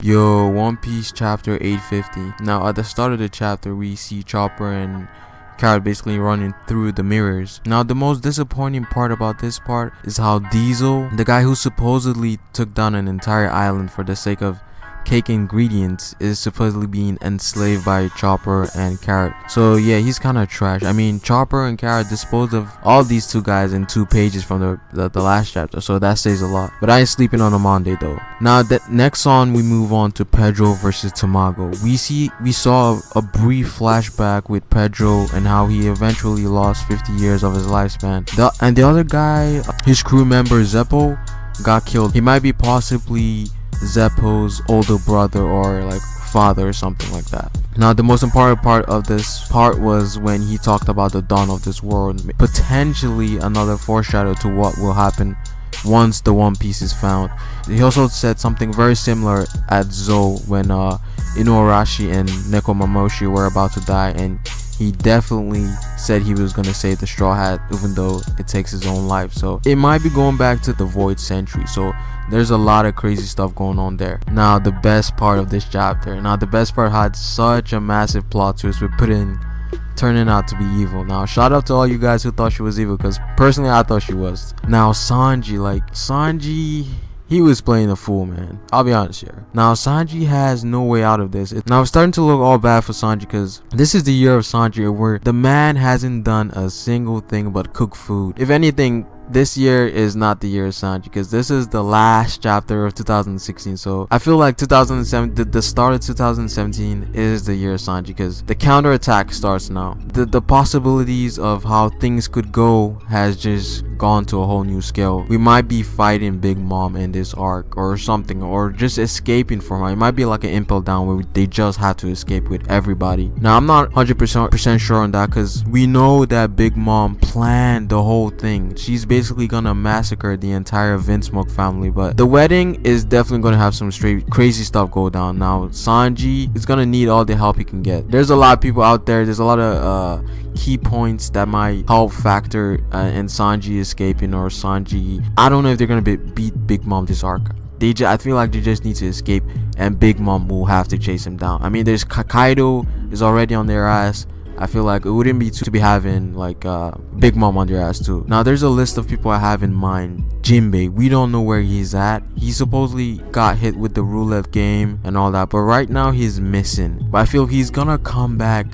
Yo, One Piece chapter 850. Now, at the start of the chapter, we see Chopper and Carrot basically running through the mirrors. Now, the most disappointing part about this part is how Diesel, the guy who supposedly took down an entire island for the sake of cake ingredients, is supposedly being enslaved by Chopper and Carrot. So yeah, he's kind of trash. I mean, Chopper and Carrot disposed of all these two guys in 2 pages from the last chapter, so that says a lot. But I ain't sleeping on a Monday though. Now that next on, we move on to Pedro versus Tamago. We saw a brief flashback with Pedro and how he eventually lost 50 years of his lifespan. And the other guy, his crew member Zeppo, got killed. He might be possibly Zeppo's older brother or like father or something like that. Now, the most important part of this part was when he talked about the dawn of this world, potentially another foreshadow to what will happen once the One Piece is found. He also said something very similar at Zou when Inuarashi and Nekomamushi were about to die, and he definitely said he was going to save the Straw Hat even though it takes his own life. So it might be going back to the Void Century. So there's a lot of crazy stuff going on there. Now, the best part of this chapter. Now, the best part had such a massive plot twist with turning out to be evil. Now, shout out to all you guys who thought she was evil, because personally I thought she was. Now, Sanji, he was playing a fool, man. I'll be honest here. Now, Sanji has no way out of this. Now, it's starting to look all bad for Sanji, because this is the year of Sanji where the man hasn't done a single thing but cook food. If anything, this year is not the year of Sanji, because this is the last chapter of 2016. So I feel like 2007, the start of 2017 is the year of Sanji, because the counterattack starts now. The possibilities of how things could go has just gone to a whole new scale. We might be fighting Big Mom in this arc or something, or just escaping from her. It might be like an Impel Down where they just have to escape with everybody. Now, I'm not 100% sure on that, because we know that Big Mom planned the whole thing. She's basically gonna massacre the entire Vinsmoke family, but the wedding is definitely gonna have some straight crazy stuff go down. Now, Sanji is gonna need all the help he can get. There's a lot of people out there. There's a lot of key points that might help factor in Sanji escaping, or Sanji, I don't know if they're gonna beat Big Mom this arc. I feel like they just need to escape, and Big Mom will have to chase him down. I mean, there's Kaido is already on their ass. I feel like it wouldn't be to be having like Big Mom on their ass too. Now, there's a list of people I have in mind. Jinbei, we don't know where he's at. He supposedly got hit with the roulette game and all that, but right now he's missing. But I feel he's gonna come back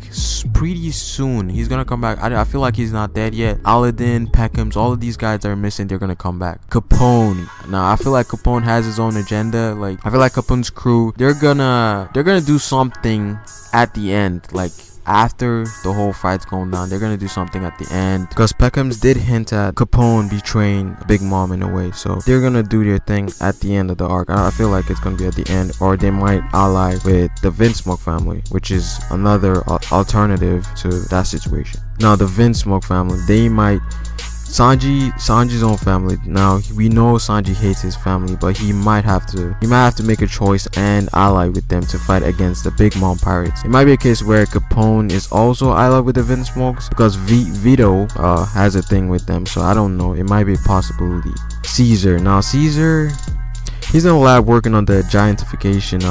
pretty soon. He's gonna come back. I feel like he's not dead yet. Aladdin, Peckham's, all of these guys that are missing, they're gonna come back. Capone. Now, I feel like Capone has his own agenda. Like, I feel like Capone's crew, they're gonna do something at the end, like after the whole fight's going down. They're gonna do something at the end, because Peckham's did hint at Capone betraying Big Mom in a way. So they're gonna do their thing at the end of the arc. I feel like it's gonna be at the end, or they might ally with the Vinsmoke family, which is another alternative to that situation. Now, the Vinsmoke family, they might Sanji's own family. Now, we know Sanji hates his family, but he might have to make a choice and ally with them to fight against the Big Mom pirates. It might be a case where Capone is also allied with the Vinsmokes, because Vito has a thing with them. So I don't know, it might be a possibility. Caesar. Now, Caesar, he's in the lab working on the giantification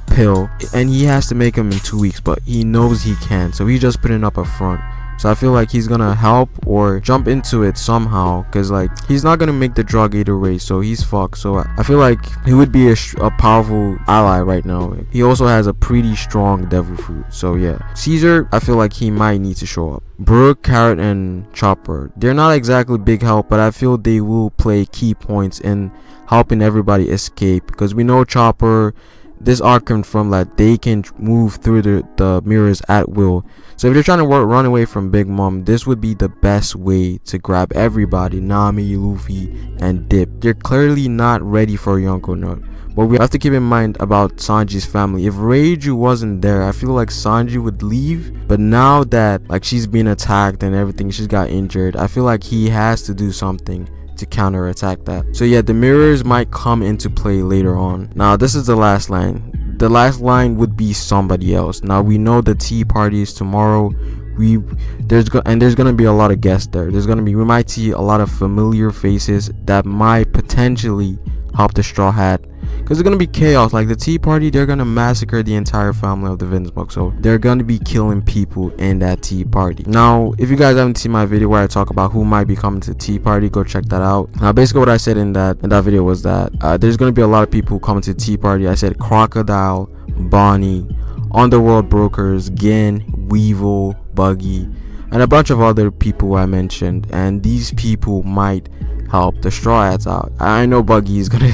pill, and he has to make him in 2 weeks, but he knows he can, so he's just putting up a front. So I feel like he's gonna help or jump into it somehow, because like he's not gonna make the drug either way, so he's fucked. So I feel like he would be a powerful ally right now. He also has a pretty strong devil fruit. So yeah, Caesar, I feel like he might need to show up. Brook, Carrot, and Chopper, they're not exactly big help, but I feel they will play key points in helping everybody escape, because we know Chopper, this arc confirmed that they can move through the mirrors at will. So if they're trying to run away from Big Mom, this would be the best way to grab everybody, Nami, Luffy, and Dip. They're clearly not ready for Yonko Nut. But we have to keep in mind about Sanji's family. If Reiju wasn't there, I feel like Sanji would leave. But now that like she's been attacked and everything, she's got injured, I feel like he has to do something to counterattack that. So yeah, the mirrors might come into play later on. Now, this is the last line. The last line would be somebody else. Now, we know the tea party is tomorrow. There's gonna be a lot of guests there. We might see a lot of familiar faces that might potentially help the Straw Hat, because it's gonna be chaos. Like the Tea Party, they're gonna massacre the entire family of the Vinsmoke, so they're gonna be killing people in that Tea Party. Now, if you guys haven't seen my video where I talk about who might be coming to the Tea Party, go check that out. Now, basically what I said in that video was that there's gonna be a lot of people coming to the Tea Party. I said Crocodile, Bonnie, Underworld Brokers, Gin, Weevil, Buggy, and a bunch of other people I mentioned, and these people might help the Straw Hats out. I know Buggy is gonna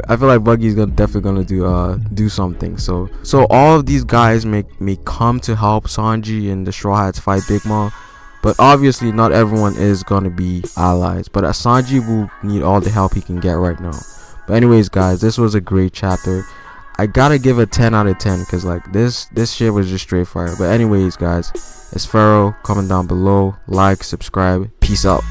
I feel like Buggy is definitely gonna do something. So all of these guys may come to help Sanji and the Straw Hats fight Big Mom, but obviously not everyone is gonna be allies. But Sanji will need all the help he can get right now. But anyways, guys, this was a great chapter. I gotta give a 10 out of 10 because like this shit was just straight fire. But anyways, guys, it's Pharaoh. Comment down below, like, subscribe, peace out.